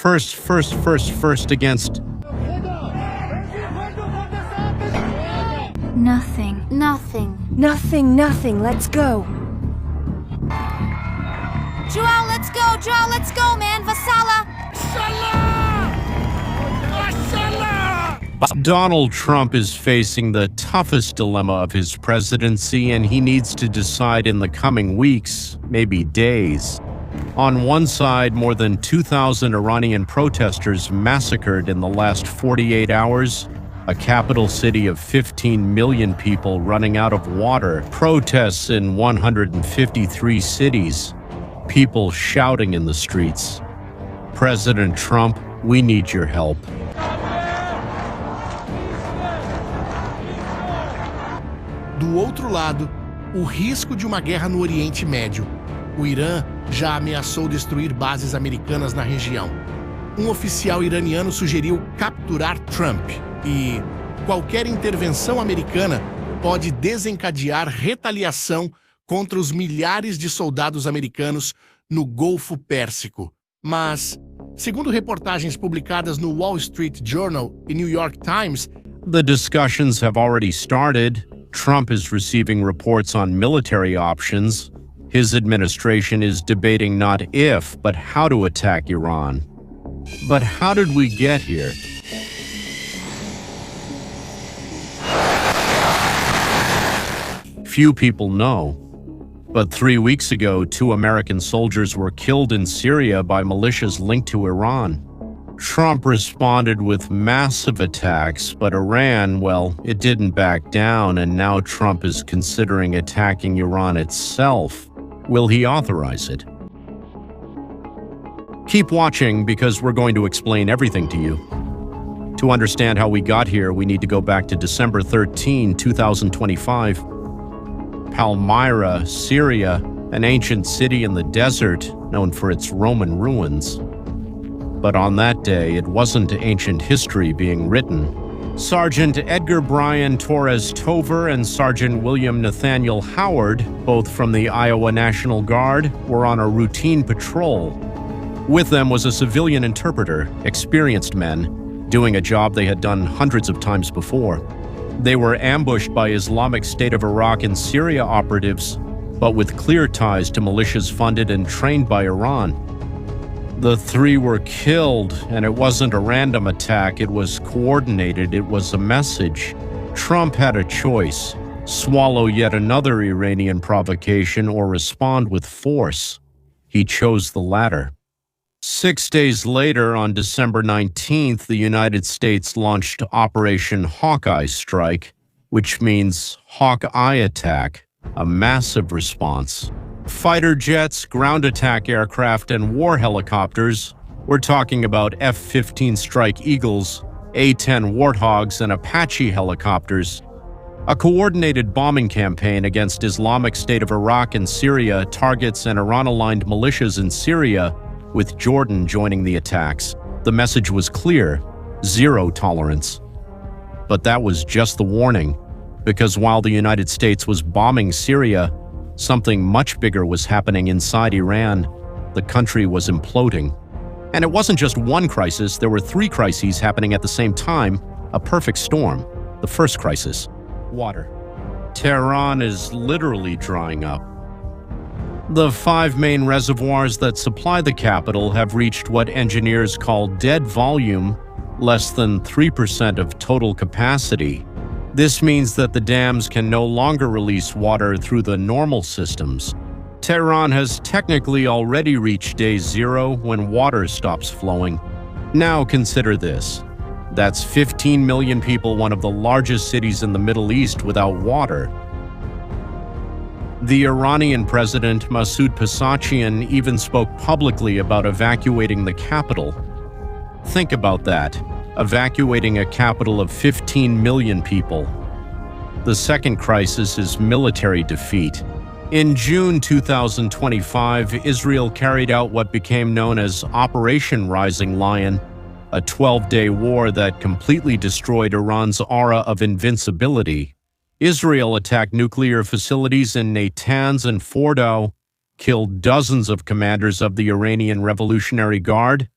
first against... Nothing. Let's go. Joao, let's go, man. Vasala! Donald Trump is facing the toughest dilemma of his presidency, and he needs to decide in the coming weeks, maybe days. On one side, more than 2,000 Iranian protesters massacred in the last 48 hours. A capital city of 15 million people running out of water. Protests in 153 cities. People shouting in the streets. President Trump, we need your help. Do outro lado, o risco de uma guerra no Oriente Médio. O Irã já ameaçou destruir bases americanas na região. Um oficial iraniano sugeriu capturar Trump e qualquer intervenção americana pode desencadear retaliação contra os milhares de soldados americanos no Golfo Pérsico. Mas, segundo reportagens publicadas no Wall Street Journal e New York Times, the discussions have already started. Trump is receiving reports on military options. His administration is debating not if, but how to attack Iran. But how did we get here? Few people know. But 3 weeks ago, 2 American soldiers were killed in Syria by militias linked to Iran. Trump responded with massive attacks, but Iran, well, it didn't back down, and now Trump is considering attacking Iran itself. Will he authorize it? Keep watching, because we're going to explain everything to you. To understand how we got here, we need to go back to December 13, 2025. Palmyra, Syria, an ancient city in the desert known for its Roman ruins. But on that day, it wasn't ancient history being written. Sergeant Edgar Brian Torres Tover and Sergeant William Nathaniel Howard, both from the Iowa National Guard, were on a routine patrol. With them was a civilian interpreter, experienced men, doing a job they had done hundreds of times before. They were ambushed by Islamic State of Iraq and Syria operatives, but with clear ties to militias funded and trained by Iran. The 3 were killed, and it wasn't a random attack, it was coordinated, it was a message. Trump had a choice: swallow yet another Iranian provocation or respond with force. He chose the latter. 6 days later, on December 19th, the United States launched Operation Hawkeye Strike, which means Hawkeye Attack, a massive response. Fighter jets, ground attack aircraft, and war helicopters. We're talking about F-15 Strike Eagles, A-10 Warthogs, and Apache helicopters. A coordinated bombing campaign against Islamic State of Iraq and Syria targets and Iran-aligned militias in Syria, with Jordan joining the attacks. The message was clear: zero tolerance. But that was just the warning, because while the United States was bombing Syria, something much bigger was happening inside Iran. The country was imploding. And it wasn't just one crisis, there were 3 crises happening at the same time, a perfect storm. The first crisis: water. Tehran is literally drying up. The 5 main reservoirs that supply the capital have reached what engineers call dead volume, less than 3% of total capacity. This means that the dams can no longer release water through the normal systems. Tehran has technically already reached day 0 when water stops flowing. Now consider this. That's 15 million people, one of the largest cities in the Middle East, without water. The Iranian president, Masoud Pezeshkian, even spoke publicly about evacuating the capital. Think about that, evacuating a capital of 15 million people. The second crisis is military defeat. In June 2025, Israel carried out what became known as Operation Rising Lion, a 12-day war that completely destroyed Iran's aura of invincibility. Israel attacked nuclear facilities in Natanz and Fordow, killed dozens of commanders of the Iranian Revolutionary Guard,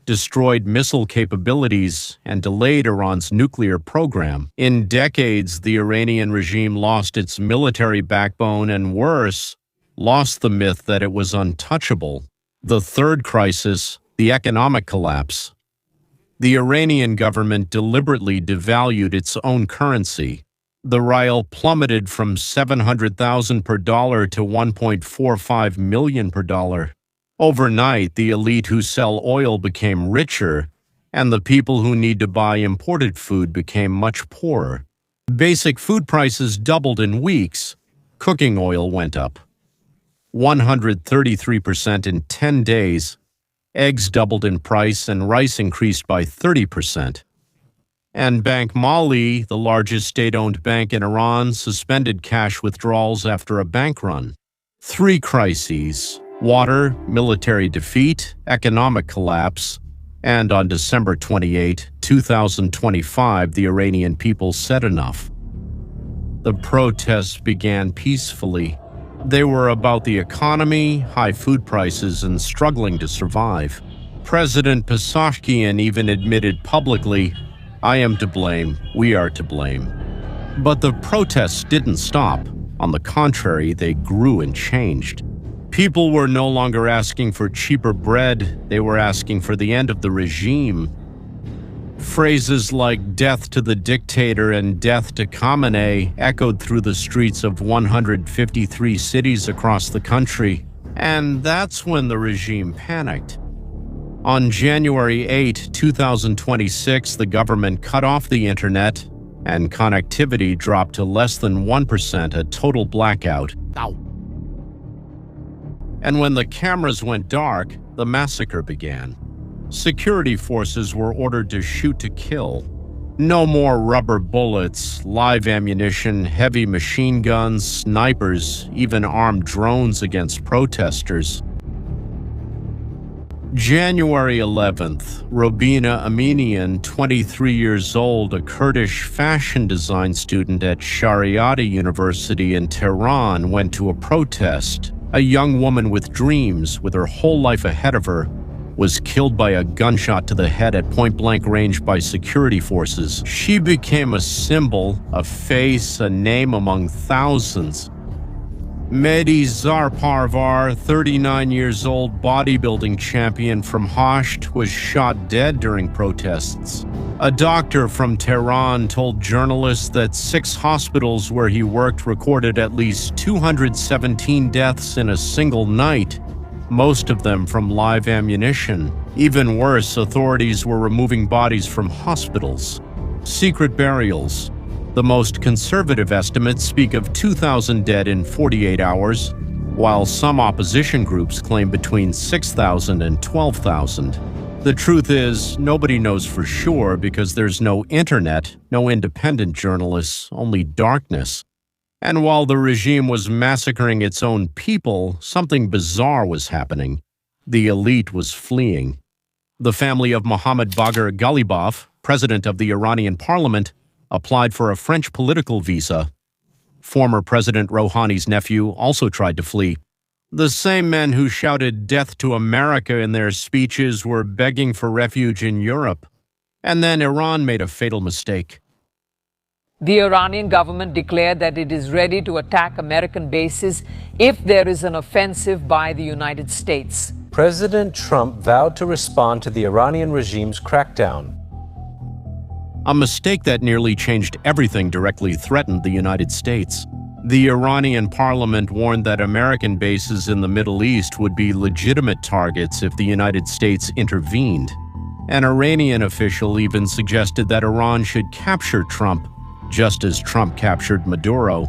destroyed missile capabilities, and delayed Iran's nuclear program. In decades, the Iranian regime lost its military backbone and, worse, lost the myth that it was untouchable. The third crisis, the economic collapse. The Iranian government deliberately devalued its own currency. The rial plummeted from 700,000 per dollar to 1.45 million per dollar. Overnight, the elite who sell oil became richer, and the people who need to buy imported food became much poorer. Basic food prices doubled in weeks. Cooking oil went up 133% in 10 days. Eggs doubled in price and rice increased by 30%. And Bank Mali, the largest state-owned bank in Iran, suspended cash withdrawals after a bank run. 3 crises: water, military defeat, economic collapse, and on December 28, 2025, the Iranian people said enough. The protests began peacefully. They were about the economy, high food prices, and struggling to survive. President Pezeshkian even admitted publicly, "I am to blame, we are to blame." But the protests didn't stop. On the contrary, they grew and changed. People were no longer asking for cheaper bread, they were asking for the end of the regime. Phrases like "death to the dictator" and "death to Khamenei" echoed through the streets of 153 cities across the country, and that's when the regime panicked. On January 8, 2026, the government cut off the internet, and connectivity dropped to less than 1%, a total blackout. Ow. And when the cameras went dark, the massacre began. Security forces were ordered to shoot to kill. No more rubber bullets, live ammunition, heavy machine guns, snipers, even armed drones against protesters. January 11th, Robina Aminian, 23 years old, a Kurdish fashion design student at Shariati University in Tehran, went to a protest. A young woman with dreams, with her whole life ahead of her, was killed by a gunshot to the head at point-blank range by security forces. She became a symbol, a face, a name among thousands. Mehdi Zarparvar, 39 years old bodybuilding champion from Hasht, was shot dead during protests. A doctor from Tehran told journalists that 6 hospitals where he worked recorded at least 217 deaths in a single night, most of them from live ammunition. Even worse, authorities were removing bodies from hospitals. Secret burials. The most conservative estimates speak of 2,000 dead in 48 hours, while some opposition groups claim between 6,000 and 12,000. The truth is, nobody knows for sure because there's no internet, no independent journalists, only darkness. And while the regime was massacring its own people, something bizarre was happening. The elite was fleeing. The family of Mohammad Bagher Ghalibaf, president of the Iranian parliament, applied for a French political visa. Former President Rouhani's nephew also tried to flee. The same men who shouted "death to America" in their speeches were begging for refuge in Europe. And then Iran made a fatal mistake. The Iranian government declared that it is ready to attack American bases if there is an offensive by the United States. President Trump vowed to respond to the Iranian regime's crackdown. A mistake that nearly changed everything directly threatened the United States. The Iranian parliament warned that American bases in the Middle East would be legitimate targets if the United States intervened. An Iranian official even suggested that Iran should capture Trump, just as Trump captured Maduro.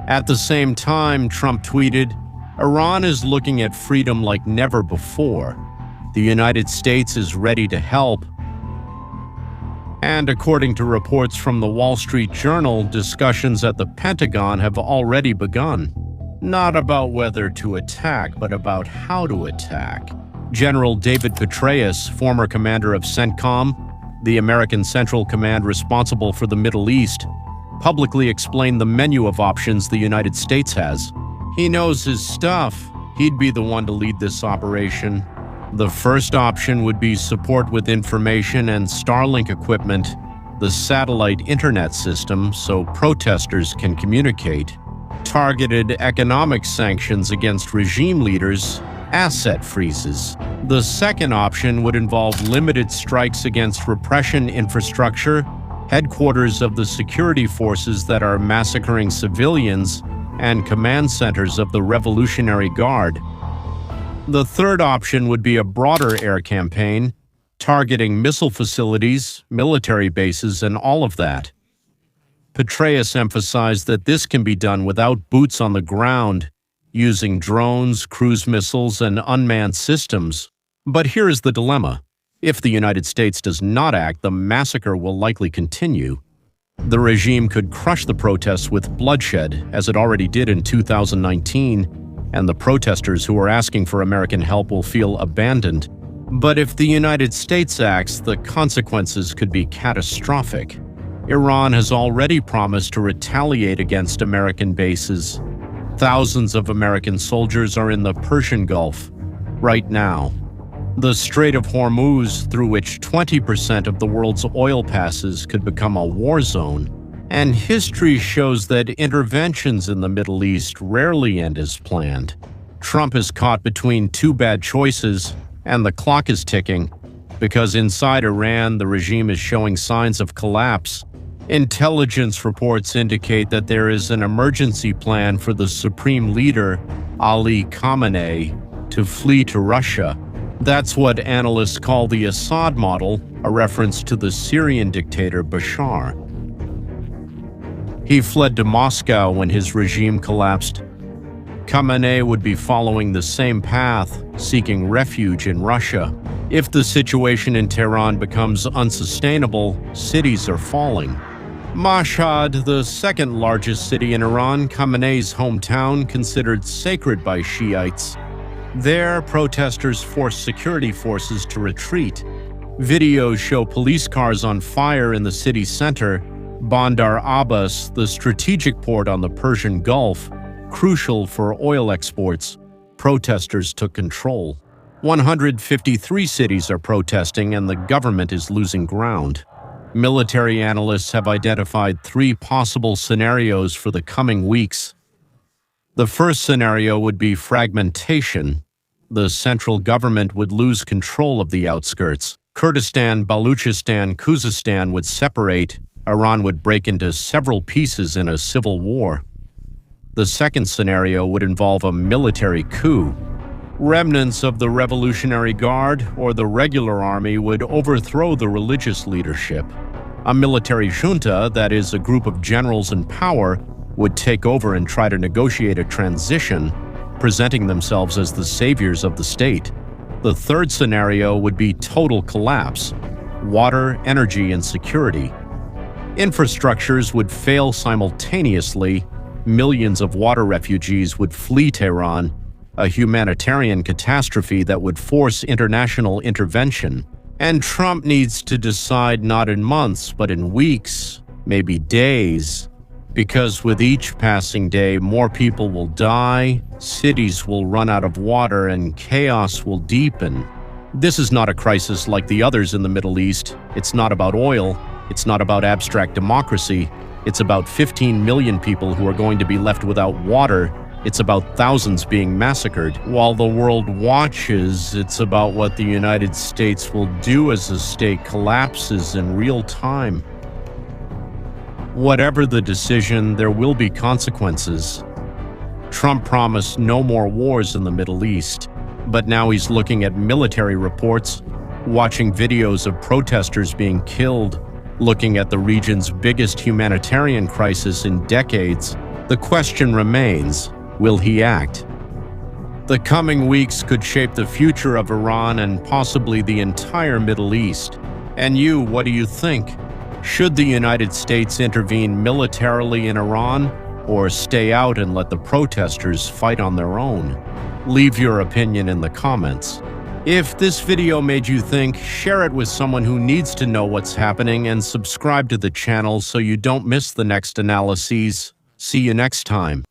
At the same time, Trump tweeted, "Iran is looking at freedom like never before. The United States is ready to help." And according to reports from the Wall Street Journal, discussions at the Pentagon have already begun. Not about whether to attack, but about how to attack. General David Petraeus, former commander of CENTCOM, the American Central Command responsible for the Middle East, publicly explained the menu of options the United States has. He knows his stuff. He'd be the one to lead this operation. The first option would be support with information and Starlink equipment, the satellite internet system so protesters can communicate, targeted economic sanctions against regime leaders, asset freezes. The second option would involve limited strikes against repression infrastructure, headquarters of the security forces that are massacring civilians, and command centers of the Revolutionary Guard. The third option would be a broader air campaign, targeting missile facilities, military bases, and all of that. Petraeus emphasized that this can be done without boots on the ground, using drones, cruise missiles, and unmanned systems. But here is the dilemma. If the United States does not act, the massacre will likely continue. The regime could crush the protests with bloodshed, as it already did in 2019, and the protesters who are asking for American help will feel abandoned. But if the United States acts, the consequences could be catastrophic. Iran has already promised to retaliate against American bases. Thousands of American soldiers are in the Persian Gulf right now. The Strait of Hormuz, through which 20% of the world's oil passes, could become a war zone. And history shows that interventions in the Middle East rarely end as planned. Trump is caught between two bad choices, and the clock is ticking, because inside Iran, the regime is showing signs of collapse. Intelligence reports indicate that there is an emergency plan for the supreme leader, Ali Khamenei, to flee to Russia. That's what analysts call the Assad model, a reference to the Syrian dictator Bashar. He fled to Moscow when his regime collapsed. Khamenei would be following the same path, seeking refuge in Russia. If the situation in Tehran becomes unsustainable, cities are falling. Mashhad, the second largest city in Iran, Khamenei's hometown, considered sacred by Shiites. There, protesters forced security forces to retreat. Videos show police cars on fire in the city center. Bandar Abbas, the strategic port on the Persian Gulf, crucial for oil exports, protesters took control. 153 cities are protesting and the government is losing ground. Military analysts have identified 3 possible scenarios for the coming weeks. The first scenario would be fragmentation. The central government would lose control of the outskirts. Kurdistan, Baluchistan, Khuzestan would separate. Iran would break into several pieces in a civil war. The second scenario would involve a military coup. Remnants of the Revolutionary Guard or the regular army would overthrow the religious leadership. A military junta, that is, a group of generals in power, would take over and try to negotiate a transition, presenting themselves as the saviors of the state. The third scenario would be total collapse: water, energy, and security. Infrastructures would fail simultaneously. Millions of water refugees would flee Tehran, a humanitarian catastrophe that would force international intervention. And Trump needs to decide not in months, but in weeks, maybe days. Because with each passing day, more people will die, cities will run out of water, and chaos will deepen. This is not a crisis like the others in the Middle East. It's not about oil. It's not about abstract democracy. It's about 15 million people who are going to be left without water. It's about thousands being massacred. While the world watches, it's about what the United States will do as the state collapses in real time. Whatever the decision, there will be consequences. Trump promised no more wars in the Middle East, but now he's looking at military reports, watching videos of protesters being killed, looking at the region's biggest humanitarian crisis in decades. The question remains, will he act? The coming weeks could shape the future of Iran and possibly the entire Middle East. And you, what do you think? Should the United States intervene militarily in Iran, or stay out and let the protesters fight on their own? Leave your opinion in the comments. If this video made you think, share it with someone who needs to know what's happening and subscribe to the channel so you don't miss the next analyses. See you next time.